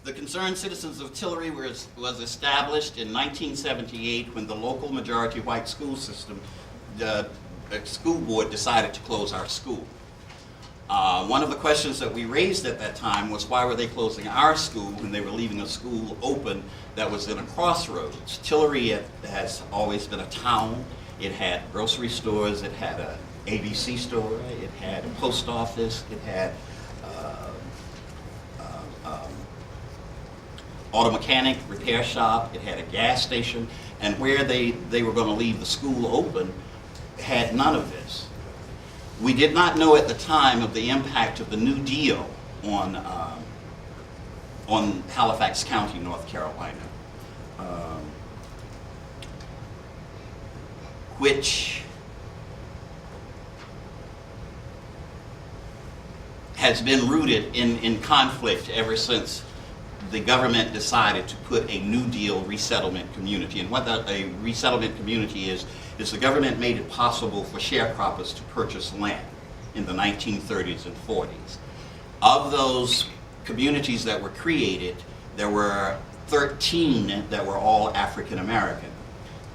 The Concerned Citizens of Tillery was established in 1978 when the local majority white school system, the school board decided to close our school. One of the questions that we raised at that time was why were they closing our school when they were leaving a school open that was in a crossroads. Tillery has always been a town. It had grocery stores, it had a ABC store, it had a post office, it had auto mechanic, repair shop, it had a gas station, and where they were going to leave the school open had none of this. We did not know at the time of the impact of the New Deal on Halifax County, North Carolina, which has been rooted in conflict ever since the government decided to put a New Deal resettlement community. And what a resettlement community is the government made it possible for sharecroppers to purchase land in the 1930s and 40s. Of those communities that were created, there were 13 that were all African American.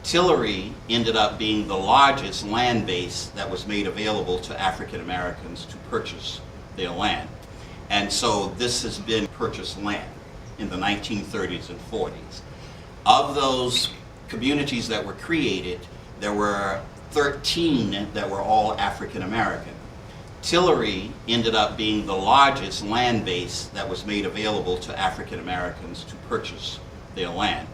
Tillery ended up being the largest land base that was made available to African Americans to purchase their land. And so this has been purchased land in the 1930s and 40s. Of those communities that were created, there were 13 that were all African American. Tillery ended up being the largest land base that was made available to African Americans to purchase their land.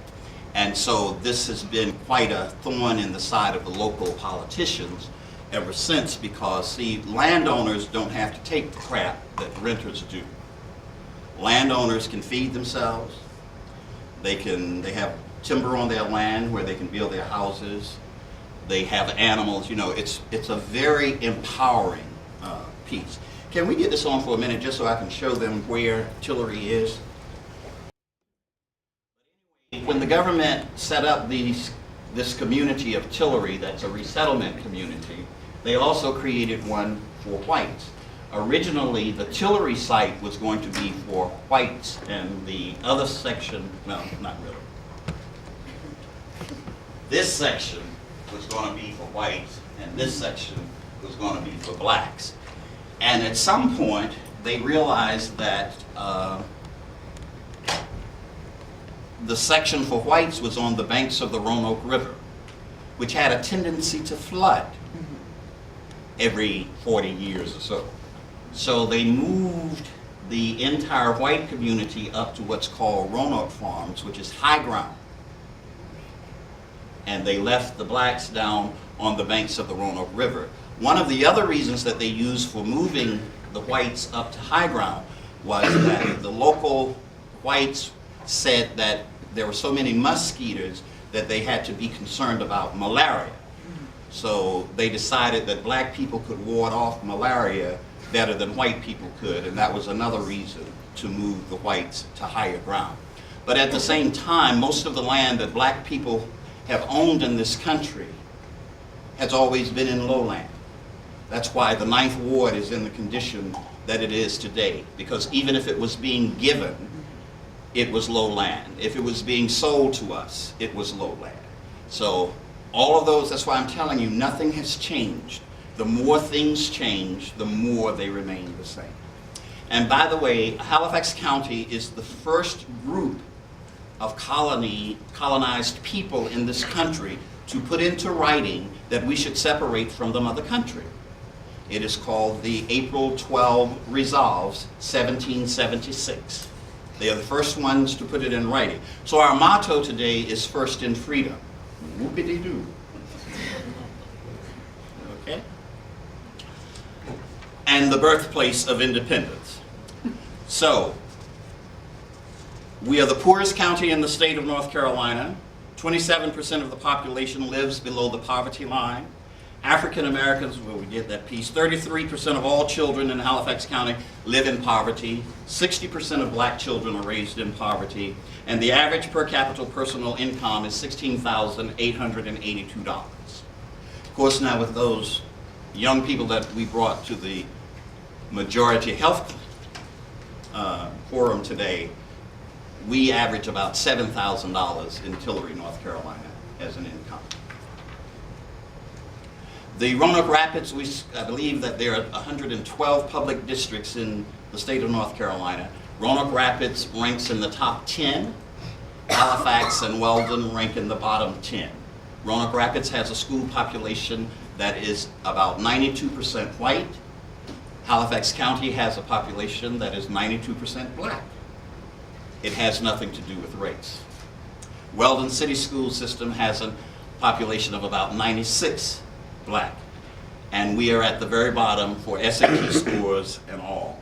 And so this has been quite a thorn in the side of the local politicians ever since, because see, landowners don't have to take the crap that renters do. Landowners can feed themselves. They have timber on their land where they can build their houses. They have animals. You know, it's a very empowering piece. Can we get this on for a minute just so I can show them where Tillery is? When the government set up this community of Tillery, that's a resettlement community, they also created one for whites. Originally, the Tillery site was going to be for whites, and the other section, well, not really. This section was going to be for whites, and this section was going to be for blacks. And at some point, they realized that the section for whites was on the banks of the Roanoke River, which had a tendency to flood every 40 years or so. So they moved the entire white community up to what's called Roanoke Farms, which is high ground. And they left the blacks down on the banks of the Roanoke River. One of the other reasons that they used for moving the whites up to high ground was that the local whites said that there were so many mosquitoes that they had to be concerned about malaria. So they decided that black people could ward off malaria better than white people could, and that was another reason to move the whites to higher ground. But at the same time, most of the land that black people have owned in this country has always been in lowland. That's why the 9th Ward is in the condition that it is today, because even if it was being given, it was lowland. If it was being sold to us, it was lowland. So all of those, that's why I'm telling you, nothing has changed. The more things change, the more they remain the same. And by the way, Halifax County is the first group of colonized people in this country to put into writing that we should separate from the mother country. It is called the April 12 Resolves, 1776. They are the first ones to put it in writing. So our motto today is first in freedom. Whoopity-doo. Okay? And the birthplace of independence. So, we are the poorest county in the state of North Carolina. 27% of the population lives below the poverty line. African Americans, well, we get that piece. 33% of all children in Halifax County live in poverty. 60% of black children are raised in poverty. And the average per capita personal income is $16,882. Of course, now with those young people that we brought to the Majority Health Forum today, we average about $7,000 in Tillery, North Carolina as an income. The Roanoke Rapids, I believe that there are 112 public districts in the state of North Carolina. Roanoke Rapids ranks in the top 10. Halifax and Weldon rank in the bottom 10. Roanoke Rapids has a school population that is about 92% white. Halifax County has a population that is 92% black. It has nothing to do with race. Weldon City School System has a population of about 96 black. And we are at the very bottom for SAT scores and all.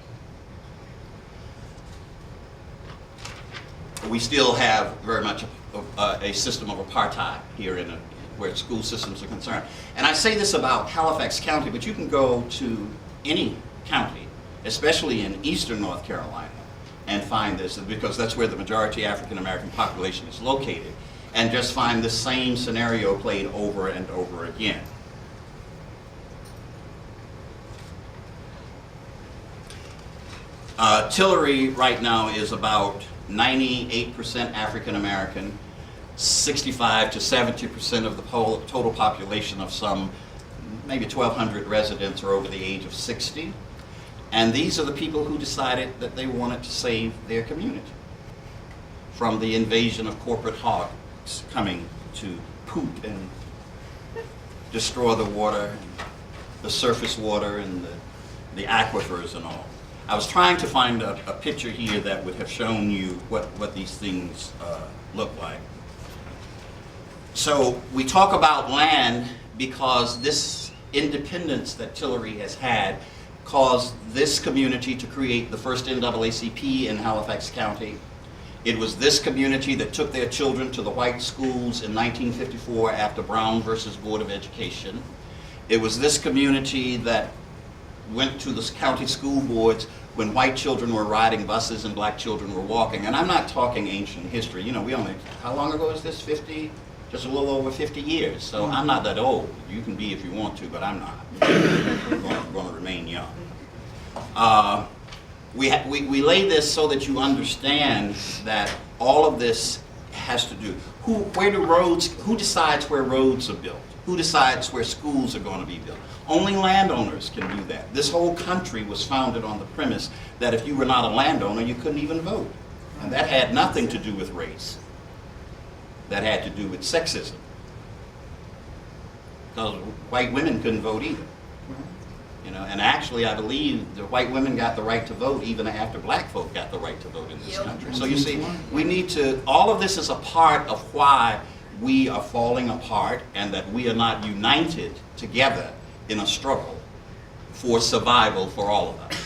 We still have very much a system of apartheid here where school systems are concerned. And I say this about Halifax County, but you can go to any county, especially in eastern North Carolina, and find this, because that's where the majority African American population is located, and just find the same scenario played over and over again. Tillery right now is about 98% African American, 65 to 70% of the total population of some maybe 1,200 residents are over the age of 60. And these are the people who decided that they wanted to save their community from the invasion of corporate hogs coming to poop and destroy the water, the surface water, and the aquifers and all. I was trying to find a picture here that would have shown you what these things look like. So we talk about land because this independence that Tillery has had caused this community to create the first NAACP in Halifax County. It was this community that took their children to the white schools in 1954 after Brown versus Board of Education. It was this community that went to the county school boards when white children were riding buses and black children were walking. And I'm not talking ancient history. You know, how long ago is this? 50? Just a little over 50 years. So I'm not that old. You can be if you want to, but I'm not. I'm going to remain young. We lay this so that you understand that all of this has to do. Who decides where roads are built? Who decides where schools are going to be built? Only landowners can do that. This whole country was founded on the premise that if you were not a landowner, you couldn't even vote. And that had nothing to do with race. That had to do with sexism. Because white women couldn't vote either. You know, and actually I believe the white women got the right to vote even after black folk got the right to vote in this country. So you see, we need to, all of this is a part of why we are falling apart and that we are not united together in a struggle for survival for all of us.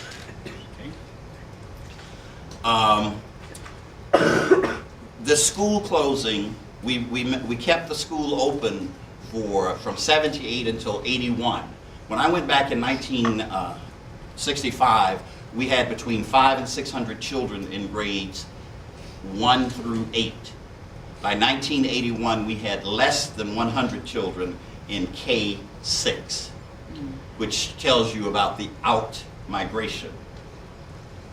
Okay. The school closing, we kept the school open from 78 until 81. When I went back in 1965, we had between 500 and 600 children in grades 1 through 8. By 1981, we had less than 100 children in K6, which tells you about the out-migration.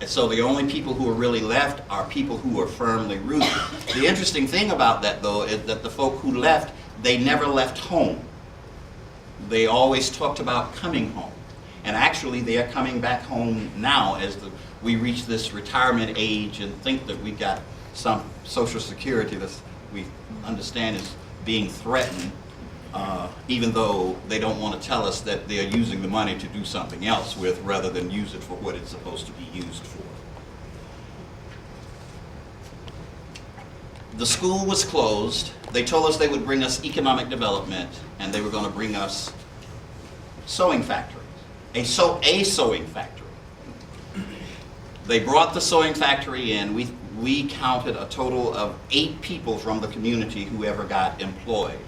And so the only people who are really left are people who are firmly rooted. The interesting thing about that, though, is that the folk who left, they never left home. They always talked about coming home. And actually, they are coming back home now as we reach this retirement age and think that we've got some Social Security that we understand is being threatened, even though they don't want to tell us that they're using the money to do something else with rather than use it for what it's supposed to be used for. The school was closed. They told us they would bring us economic development, and they were going to bring us sewing factories, a sewing factory. They brought the sewing factory in. We counted a total of 8 people from the community who ever got employed.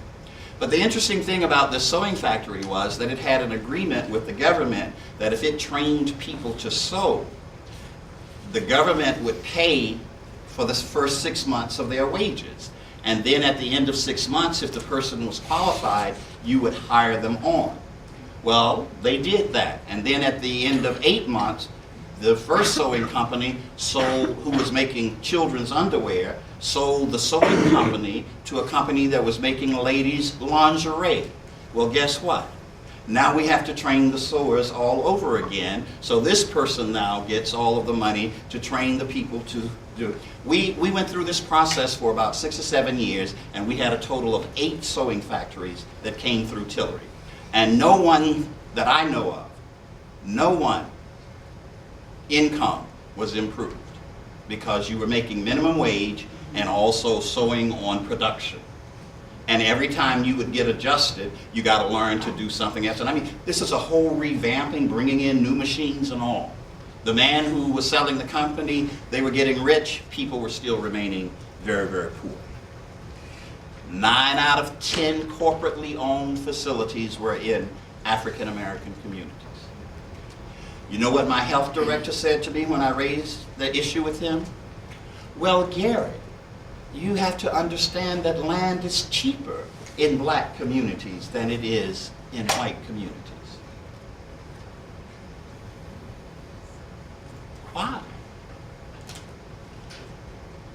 But the interesting thing about this sewing factory was that it had an agreement with the government that if it trained people to sew, the government would pay for the first 6 months of their wages. And then at the end of 6 months, if the person was qualified, you would hire them on. Well, they did that. And then at the end of 8 months, the first sewing company who was making children's underwear, sold the sewing company to a company that was making ladies' lingerie. Well, guess what? Now we have to train the sewers all over again. So this person now gets all of the money to train the people to do it. We went through this process for about 6 or 7 years, and we had a total of 8 sewing factories that came through Tillery. And no one that I know of, no one income was improved because you were making minimum wage and also sewing on production. And every time you would get adjusted, you got to learn to do something else. And I mean, this is a whole revamping, bringing in new machines and all. The man who was selling the company, they were getting rich. People were still remaining very, very poor. 9 out of 10 corporately owned facilities were in African American communities. You know what my health director said to me when I raised the issue with him? Well, Gary, you have to understand that land is cheaper in black communities than it is in white communities. Why?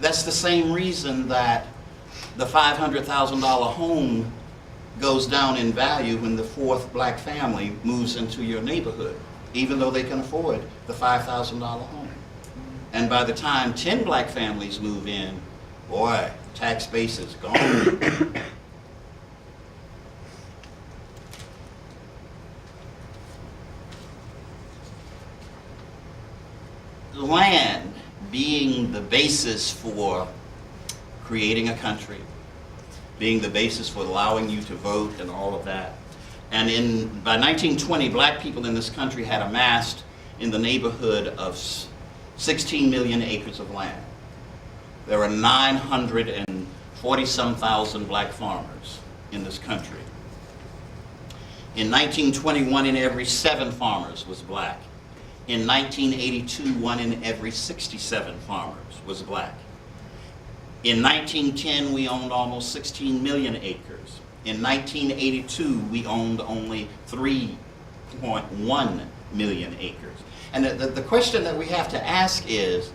That's the same reason that the $500,000 home goes down in value when the 4th black family moves into your neighborhood, even though they can afford the $5,000 home. And by the time 10 black families move in, boy, tax base is gone. Land being the basis for creating a country, being the basis for allowing you to vote and all of that. And by 1920, black people in this country had amassed in the neighborhood of 16 million acres of land. There were 940-some thousand black farmers in this country. In 1920, 1 in every 7 farmers was black. In 1982, 1 in every 67 farmers was black. In 1910, we owned almost 16 million acres. In 1982, we owned only 3.1 million acres. And the question that we have to ask is,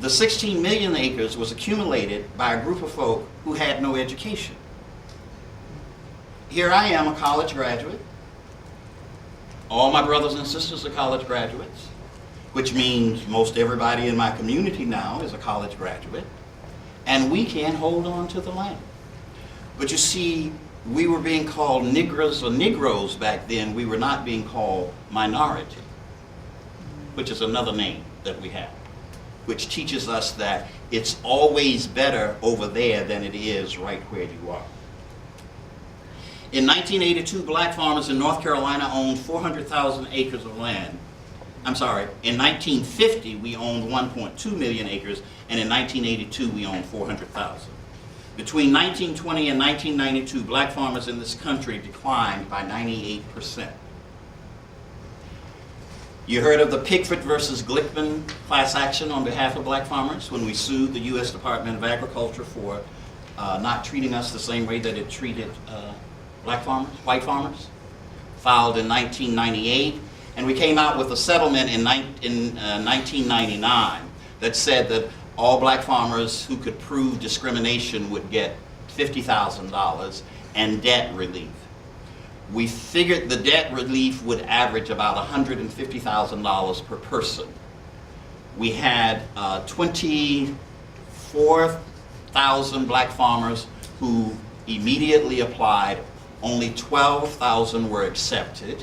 the 16 million acres was accumulated by a group of folk who had no education. Here I am, a college graduate. All my brothers and sisters are college graduates, which means most everybody in my community now is a college graduate, and we can't hold on to the land. But you see, we were being called Negroes or Negroes back then. We were not being called minority, which is another name that we have, which teaches us that it's always better over there than it is right where you are. In 1982, black farmers in North Carolina owned 400,000 acres of land. I'm sorry, in 1950 we owned 1.2 million acres, and in 1982 we owned 400,000. Between 1920 and 1992, black farmers in this country declined by 98%. You heard of the Pickford versus Glickman class action on behalf of black farmers when we sued the U.S. Department of Agriculture for not treating us the same way that it treated black farmers, white farmers? Filed in 1998, and we came out with a settlement in 1999 that said that all black farmers who could prove discrimination would get $50,000 and debt relief. We figured the debt relief would average about $150,000 per person. We had 24,000 black farmers who immediately applied. Only 12,000 were accepted,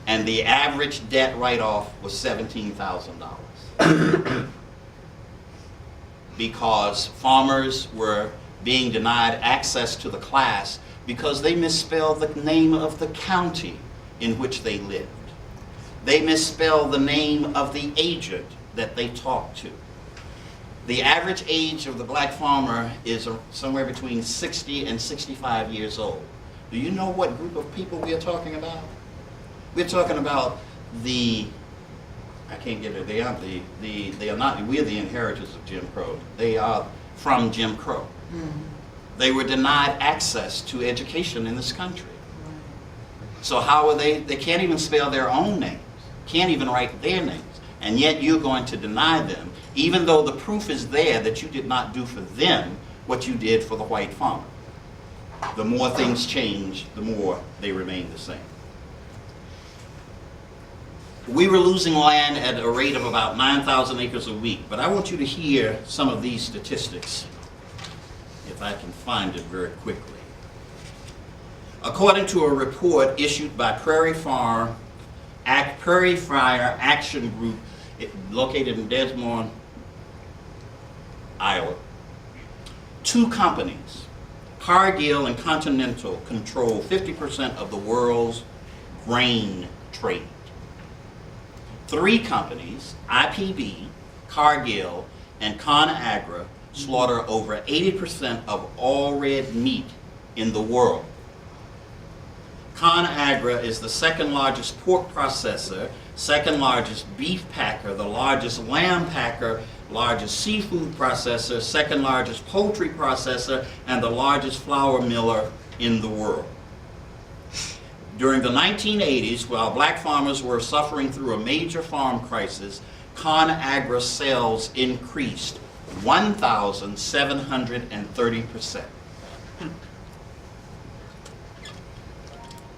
and the average debt write-off was $17,000. because farmers were being denied access to the class because they misspelled the name of the county in which they lived. They misspelled the name of the agent that they talked to. The average age of the black farmer is somewhere between 60 and 65 years old. Do you know what group of people we are talking about? We're talking about I can't get it, they are not, we're the inheritors of Jim Crow. They are from Jim Crow. Mm-hmm. They were denied access to education in this country. So how are they can't even spell their own names, can't even write their names, and yet you're going to deny them, even though the proof is there that you did not do for them what you did for the white farmer. The more things change, the more they remain the same. We were losing land at a rate of about 9,000 acres a week, but I want you to hear some of these statistics, if I can find it very quickly. According to a report issued by Prairie Fire Action Group, located in Des Moines, Iowa, 2 companies, Cargill and Continental, control 50% of the world's grain trade. 3 companies, IPB, Cargill, and ConAgra, slaughter over 80% of all red meat in the world. ConAgra is the second largest pork processor, second largest beef packer, the largest lamb packer, largest seafood processor, second largest poultry processor, and the largest flour miller in the world. During the 1980s, while black farmers were suffering through a major farm crisis, ConAgra sales increased 1,730%.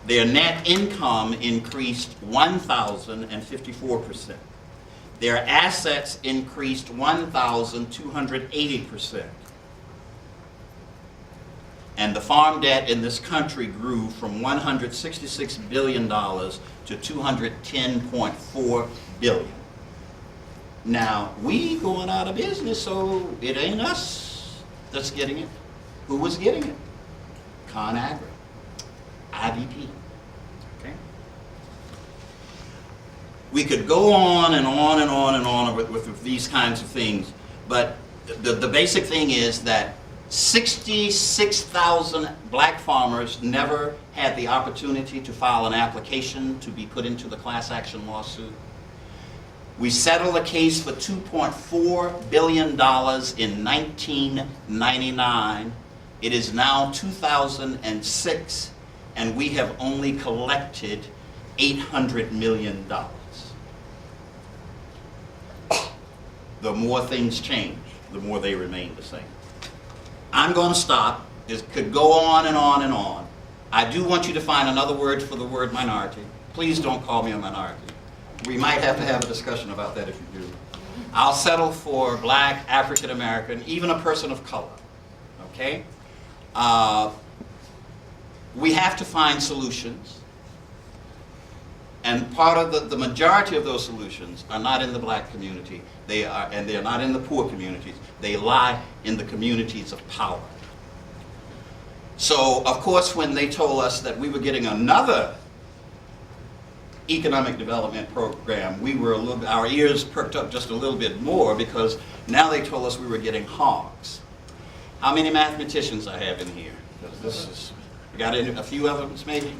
Their net income increased 1,054%. Their assets increased 1,280%. And the farm debt in this country grew from $166 billion to $210.4 billion. Now, we going out of business, so it ain't us that's getting it. Who was getting it? ConAgra, IBP. Okay? We could go on and on and on and on with these kinds of things, but the basic thing is that 66,000 black farmers never had the opportunity to file an application to be put into the class action lawsuit. We settled a case for $2.4 billion in 1999. It is now 2006, and we have only collected $800 million. The more things change, the more they remain the same. I'm going to stop. This could go on and on and on. I do want you to find another word for the word minority. Please don't call me a minority. We might have to have a discussion about that if you do. I'll settle for black, African American, even a person of color. Okay? We have to find solutions. And part of the majority of those solutions are not in the black community. And they're not in the poor communities. They lie in the communities of power. So, of course, when they told us that we were getting another economic development program, our ears perked up just a little bit more, because now they told us we were getting hogs. How many mathematicians I have in here? We got a few of them, maybe?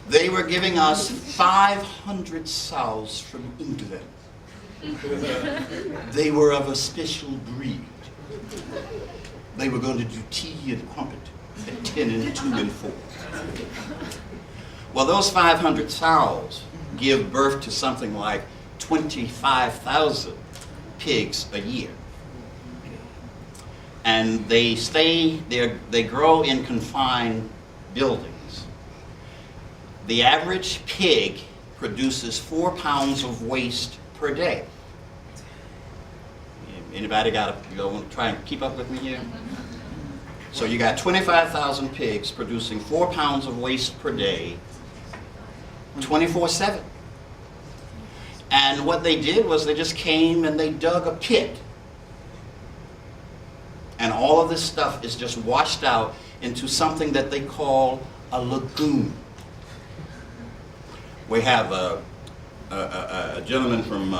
They were giving us 500 sows from England. They were of a special breed. They were going to do tea and crumpet at 10 and 2 and 4. Well, those 500 sows give birth to something like 25,000 pigs a year. And they grow in confined buildings. The average pig produces 4 pounds of waste per day. Anybody want to try and keep up with me here? So you got 25,000 pigs producing 4 pounds of waste per day, 24/7. And what they did was they just came and they dug a pit And all of this stuff is just washed out into something that they call a lagoon. We have a gentleman from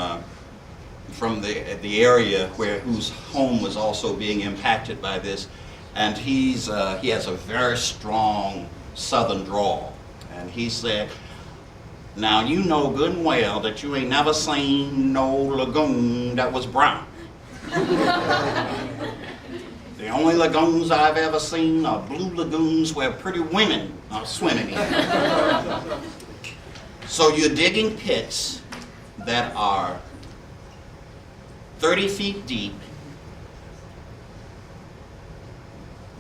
the area whose home was also being impacted by this, and he has a very strong southern drawl. And he said, now you know good and well that you ain't never seen no lagoon that was brown. The only lagoons I've ever seen are blue lagoons where pretty women are swimming in. So you're digging pits that are 30 feet deep.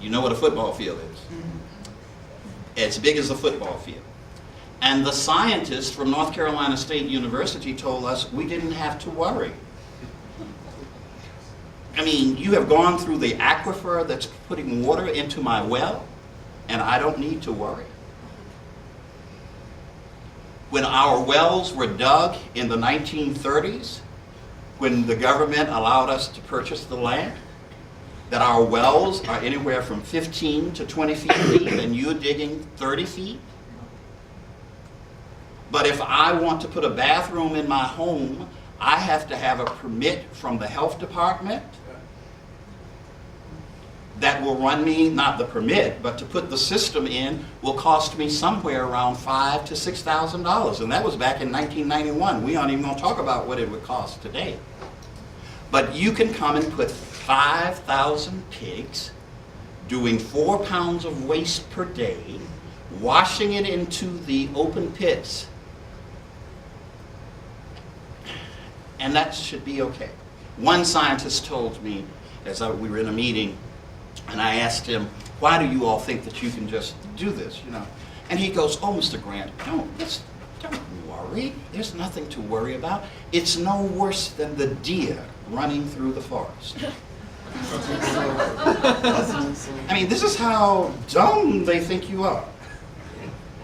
You know what a football field is? As big as a football field. And the scientists from North Carolina State University told us we didn't have to worry. I mean, you have gone through the aquifer that's putting water into my well, and I don't need to worry. When our wells were dug in the 1930s, when the government allowed us to purchase the land, that our wells are anywhere from 15 to 20 feet deep, and you're digging 30 feet. But if I want to put a bathroom in my home, I have to have a permit from the health department that will run me, not the permit, but to put the system in will cost me somewhere around $5,000 to $6,000. And that was back in 1991. We aren't even going to talk about what it would cost today. But you can come and put 5,000 pigs, doing 4 pounds of waste per day, washing it into the open pits. And that should be okay. One scientist told me, as we were in a meeting, and I asked him, why do you all think that you can just do this, you know? And he goes, oh, Mr. Grant, don't worry. There's nothing to worry about. It's no worse than the deer running through the forest. I mean, this is how dumb they think you are.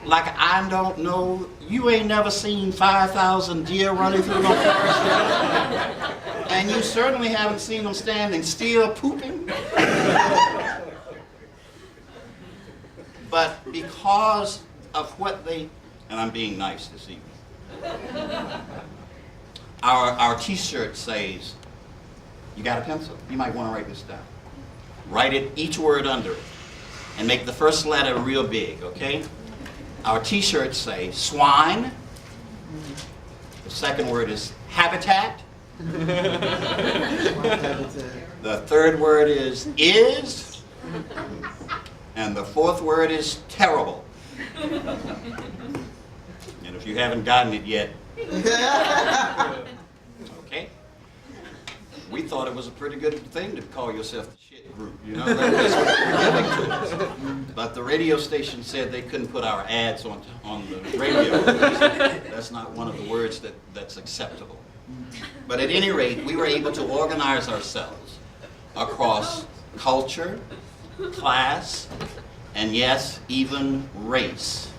Like, I don't know, you ain't never seen 5,000 deer running through the forest. And you certainly haven't seen them standing still pooping. But because of what they, and I'm being nice this evening, our t-shirt says, you got a pencil? You might want to write this down. Write it, each word under it, and make the first letter real big, okay? Our t-shirts say swine. The second word is habitat. The third word is. And the fourth word is terrible. And if you haven't gotten it yet, okay? We thought it was a pretty good thing to call yourself the shit group, you know? That's what you're giving to us. But the radio station said they couldn't put our ads on the radio. That's not one of the words that's acceptable. But at any rate, we were able to organize ourselves across culture, class, and yes, even race,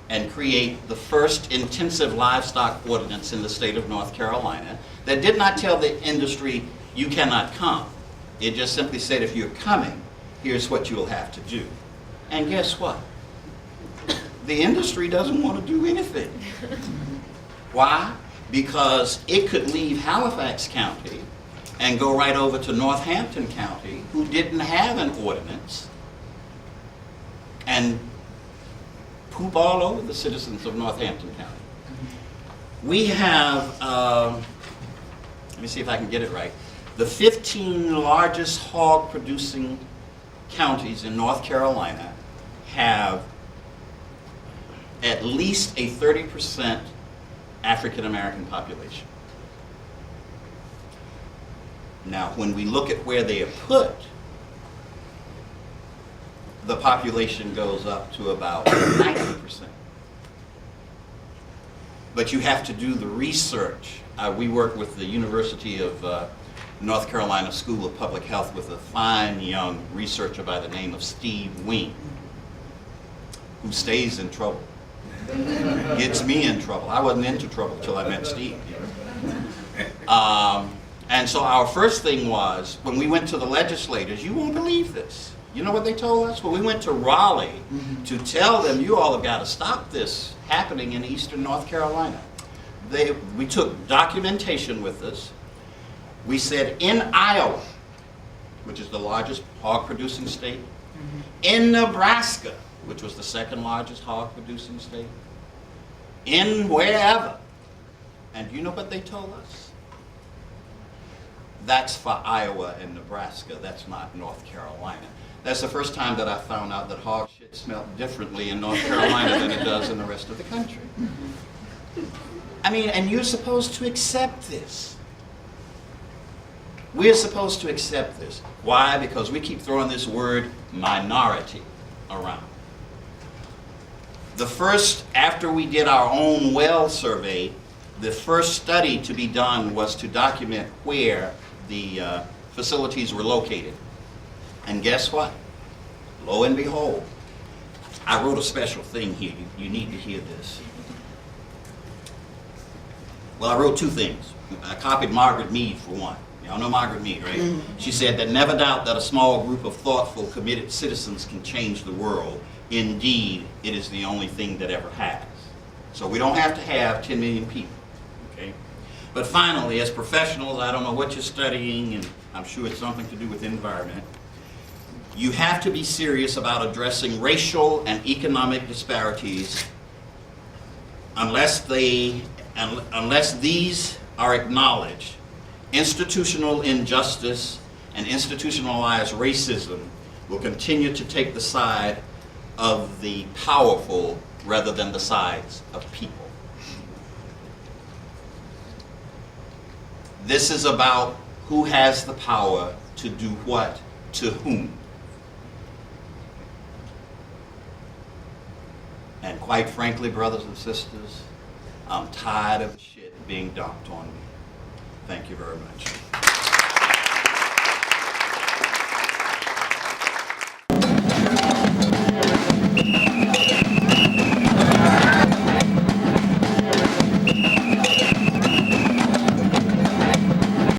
and create the first intensive livestock ordinance in the state of North Carolina that did not tell the industry, you cannot come. It just simply said, if you're coming, here's what you'll have to do. And guess what? The industry doesn't want to do anything. Why? Because it could leave Halifax County and go right over to Northampton County, who didn't have an ordinance, and poop all over the citizens of Northampton County. We have, let me see if I can get it right, the 15 largest hog producing counties in North Carolina have at least a 30% African American population. Now, when we look at where they are put, the population goes up to about 90%. But you have to do the research. We work with the University of North Carolina School of Public Health with a fine young researcher by the name of Steve Wing, who stays in trouble. Gets me in trouble. I wasn't into trouble until I met Steve. And so our first thing was, when we went to the legislators, you won't believe this. You know what they told us? When we went to Raleigh to tell them, you all have got to stop this happening in eastern North Carolina. We took documentation with us. We said in Iowa, which is the largest hog producing state, in Nebraska, which was the second largest hog producing state, in wherever. And you know what they told us? That's for Iowa and Nebraska. That's not North Carolina. That's the first time that I found out that hog shit smelled differently in North Carolina than it does in the rest of the country. I mean, and you're supposed to accept this. We're supposed to accept this. Why? Because we keep throwing this word minority around. The first, after we did our own well survey, the first study to be done was to document where the facilities were located. And guess what? Lo and behold, I wrote a special thing here. You need to hear this. Well, I wrote two things. I copied Margaret Mead for one. Y'all know Margaret Mead, right? She said that never doubt that a small group of thoughtful, committed citizens can change the world. Indeed, it is the only thing that ever has. So we don't have to have 10 million people, okay? But finally, as professionals, I don't know what you're studying, and I'm sure it's something to do with environment. You have to be serious about addressing racial and economic disparities unless these are acknowledged. Institutional injustice and institutionalized racism will continue to take the side of the powerful rather than the sides of people. This is about who has the power to do what to whom. And quite frankly, brothers and sisters, I'm tired of the shit being dumped on me. Thank you very much.